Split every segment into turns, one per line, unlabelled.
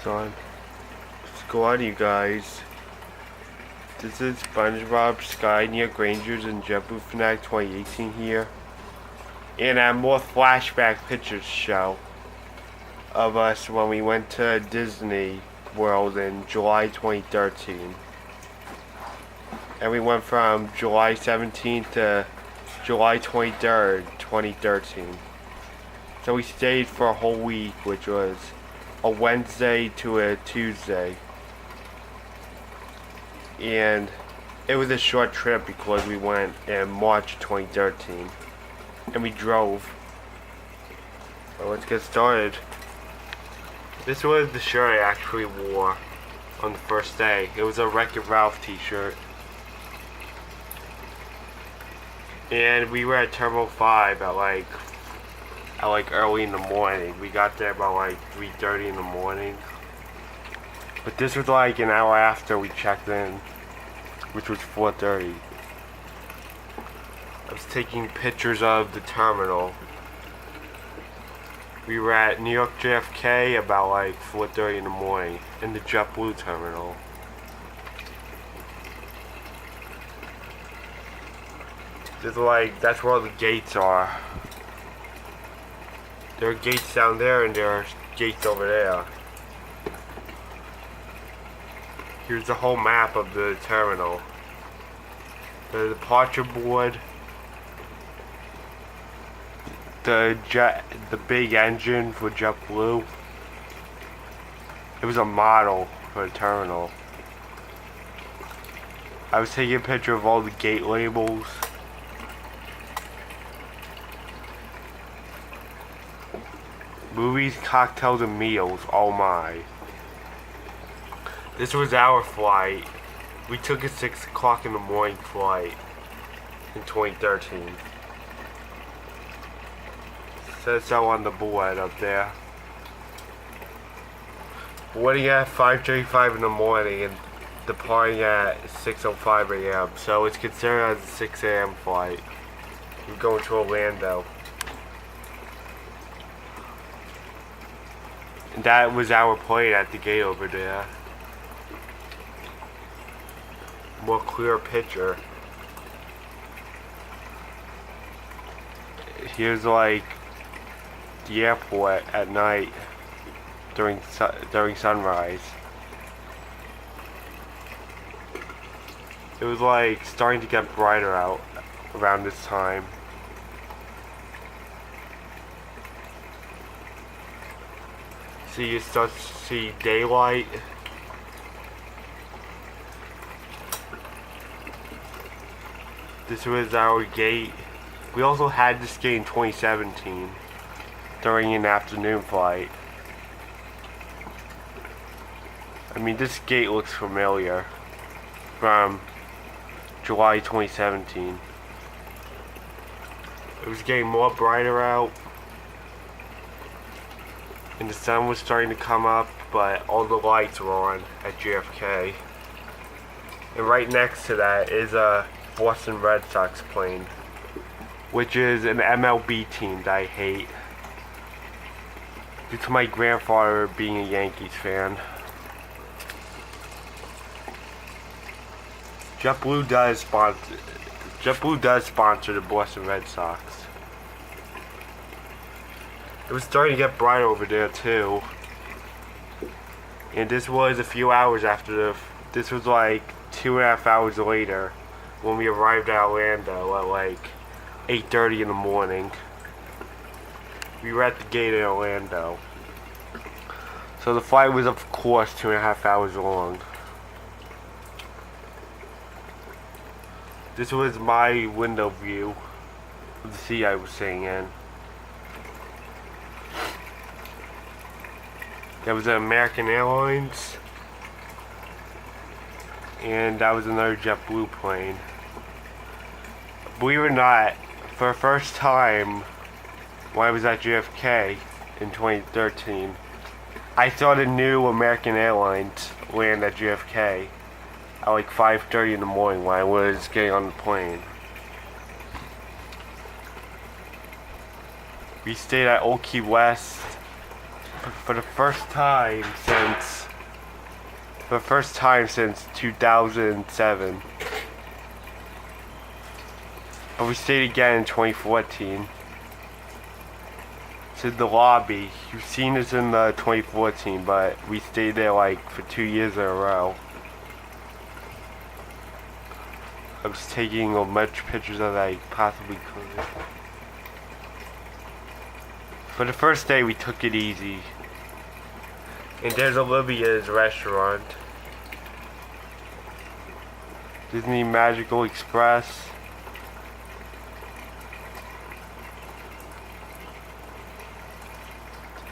Son, what's going on, you guys? This is SpongeBob Sky near Grangers and JetBlue Fanatic 2018 here. And I'm more flashback pictures show of us when we went to Disney World in July 2013. And we went from July 17th to July 23rd, 2013. So we stayed for a whole week, which was a Wednesday to a Tuesday. And it was a short trip because we went in March 2013. And we drove. So let's get started. This was the shirt I actually wore on the first day. It was a Wreck-It Ralph t-shirt. And we were at Terminal 5 at like early in the morning. We got there about like 3:30 in the morning. But this was like an hour after we checked in, which was 4:30. I was taking pictures of the terminal. We were at New York JFK about like 4:30 in the morning in the JetBlue terminal. There's like, that's where all the gates are. There are gates down there and there are gates over there. Here's the whole map of the terminal. The departure board. The big engine for JetBlue. It was a model for the terminal. I was taking a picture of all the gate labels. Movies, cocktails, and meals. Oh my. This was our flight. We took a 6 o'clock in the morning flight in 2013. Says so on the board up there. Boarding at 5:35 in the morning and departing at 6:05 a.m. So it's considered as a 6 a.m. flight. We're going to Orlando. And that was our plane at the gate over there. More clear picture. Here's like the airport at night during sunrise. It was like starting to get brighter out around this time. So you start to see daylight. This was our gate. We also had this gate in 2017 during an afternoon flight. I mean, this gate looks familiar from July 2017. It was getting more brighter out. And the sun was starting to come up, but all the lights were on at JFK. And right next to that is a Boston Red Sox plane, which is an MLB team that I hate due to my grandfather being a Yankees fan. JetBlue does sponsor the Boston Red Sox. It was starting to get brighter over there too. And this was a few hours after this was like 2.5 hours later when we arrived at Orlando at like 8:30 in the morning. We were at the gate in Orlando. So the flight was of course 2.5 hours long. This was my window view of the seat I was sitting in. That was an American Airlines, and that was another JetBlue plane. Believe it or not, for the first time when I was at JFK in 2013, I saw the new American Airlines land at JFK at like 5:30 in the morning when I was getting on the plane. We stayed at Old Key West for the first time since 2007. But we stayed again in 2014. It's in the lobby. You've seen us in the 2014, but we stayed there like for 2 years in a row. I was taking as much pictures as I possibly could. For the first day, we took it easy. And there's Olivia's restaurant. Disney Magical Express.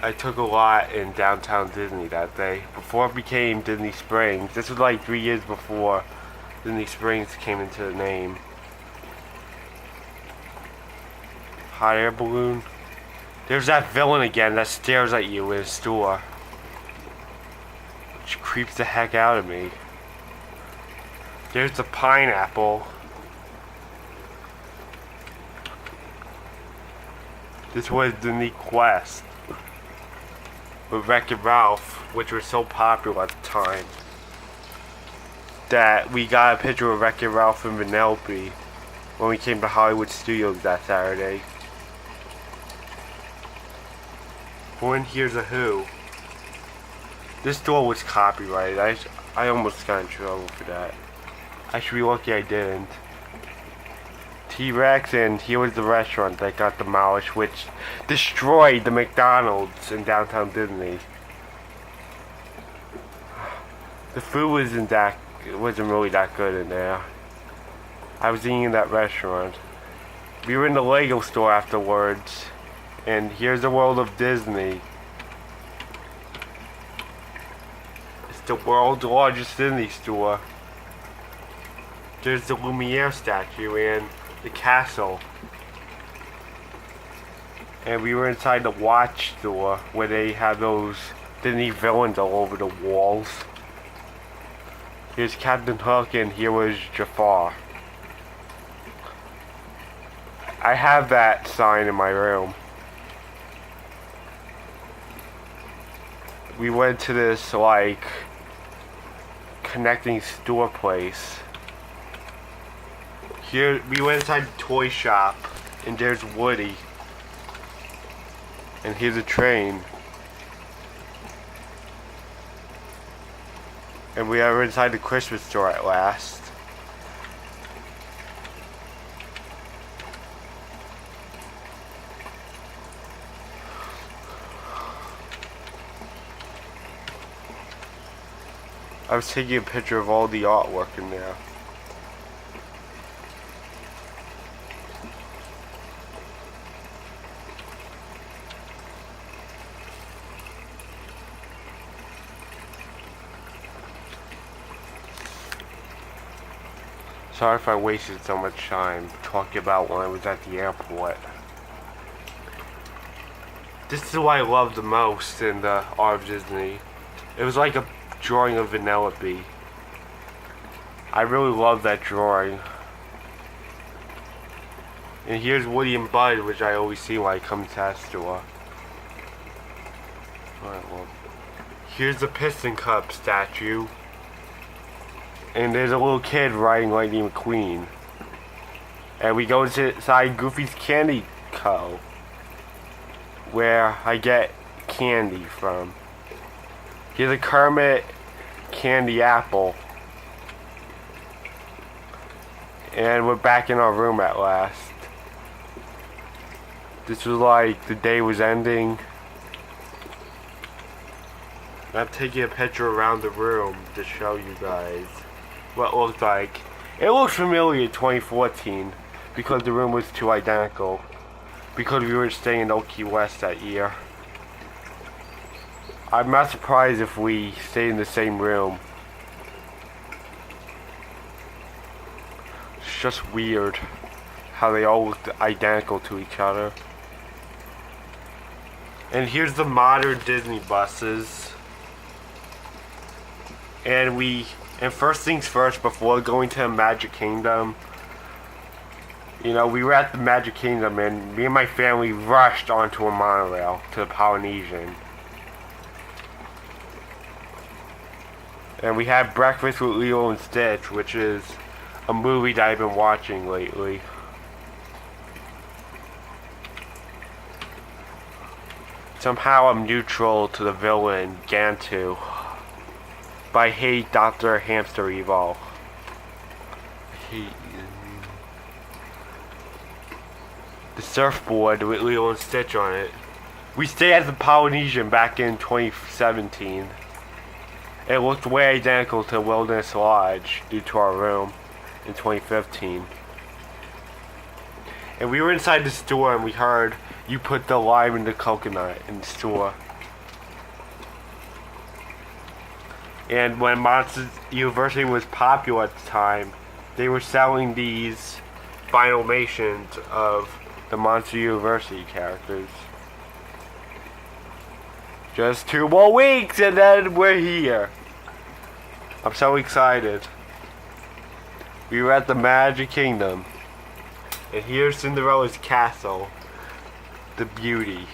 I took a lot in downtown Disney that day. Before it became Disney Springs. This was like 3 years before Disney Springs came into the name. Hot air balloon. There's that villain again that stares at you in a store. Which creeps the heck out of me. There's the pineapple. This was the Quest with Wreck-It Ralph, which was so popular at the time that we got a picture of Wreck-It Ralph and Vanellope when we came to Hollywood Studios that Saturday. When here's a Who. This store was copyrighted. I almost got in trouble for that. I should be lucky I didn't. T-Rex, and here was the restaurant that got demolished, which destroyed the McDonald's in downtown Disney. The food wasn't really that good in there. I was eating in that restaurant. We were in the Lego store afterwards, and here's the World of Disney. It's the world's largest Disney store. There's the Lumiere statue and the castle. And we were inside the watch store where they have those Disney villains all over the walls. Here's Captain Hook and here was Jafar. I have that sign in my room. We went to this like connecting store place. Here, we went inside the toy shop, and there's Woody. And here's a train. And we are inside the Christmas store at last. I was taking a picture of all the artwork in there. Sorry if I wasted so much time talking about when I was at the airport. This is what I loved the most in the Art of Disney. It was like a drawing of Vanellope. I really love that drawing. And here's Woody and Bud, which I always see when I come to that store. Alright, well. Here's the Piston Cup statue. And there's a little kid riding Lightning McQueen. And we go inside Goofy's Candy Co. where I get candy from. Here's a Kermit candy apple. And we're back in our room at last. This was like the day was ending. I'm taking a picture around the room to show you guys what it looked like. It looked familiar in 2014 because the room was too identical. Because we were staying in Old Key West that year. I'm not surprised if we stayed in the same room. It's just weird how they all looked identical to each other. And here's the modern Disney buses. And first things first, before going to Magic Kingdom, you know, we were at the Magic Kingdom and me and my family rushed onto a monorail to the Polynesian. And we had Breakfast with Lilo and Stitch, which is a movie that I've been watching lately. Somehow I'm neutral to the villain, Gantu. But I hate Dr. Hamster Evil. The surfboard with Lilo and Stitch on it. We stayed at the Polynesian back in 2017. It looked way identical to Wilderness Lodge due to our room in 2015. And we were inside the store and we heard you put the lime in the coconut in the store. And when Monsters University was popular at the time, they were selling these Finalmations of the Monster University characters. Just 2 more weeks and then we're here. I'm so excited. We were at the Magic Kingdom. And here's Cinderella's castle. The beauty.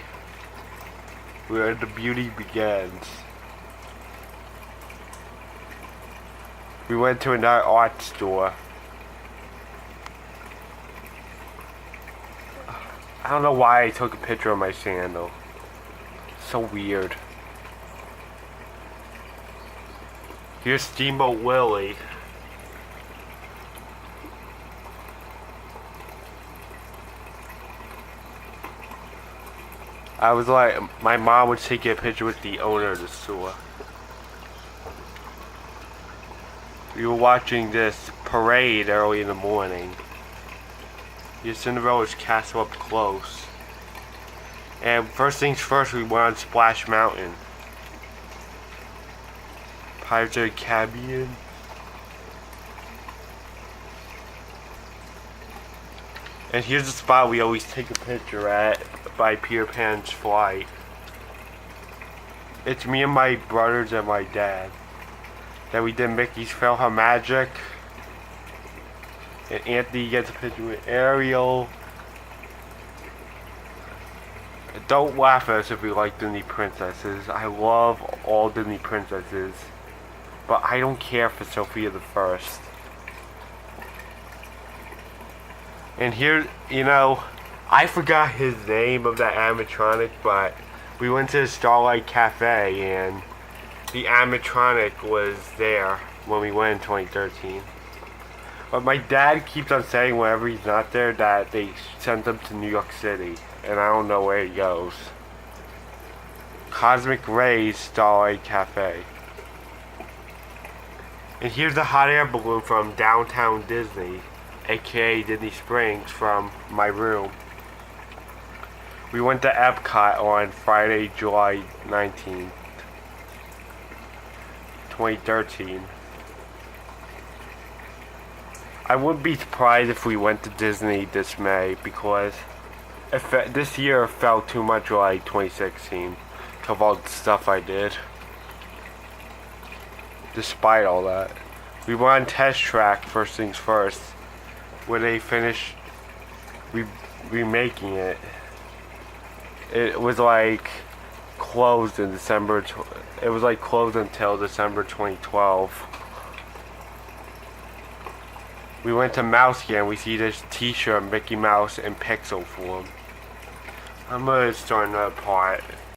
Where the beauty begins. We went to another art store. I don't know why I took a picture of my sandal. So weird. Here's Steamboat Willie. I was like, my mom would take a picture with the owner of the store. We were watching this parade early in the morning. Here's Cinderella's castle up close. And first things first, we went on Splash Mountain. Pirates of the Caribbean. And here's the spot we always take a picture at by Peter Pan's flight. It's me and my brothers and my dad. Then we did Mickey's PhilharMagic. And Anthony gets a picture with Ariel. Don't laugh at us if we like Disney princesses. I love all Disney princesses. But I don't care for Sophia the First. And here, you know, I forgot his name of that animatronic, but we went to the Starlight Cafe and the animatronic was there when we went in 2013. But my dad keeps on saying whenever he's not there that they sent him to New York City. And I don't know where he goes. Cosmic Rays Starlight Cafe. And here's the hot air balloon from Downtown Disney, aka Disney Springs, from my room. We went to Epcot on Friday, July 19th, 2013. I wouldn't be surprised if we went to Disney this May because this year felt too much like 2016 of all the stuff I did. Despite all that, we were on Test Track, first things first, where they finished remaking it. It was like closed in December. It was like closed until December 2012. We went to Mouse Gear and we see this t-shirt, Mickey Mouse in pixel form. I'm gonna start another part.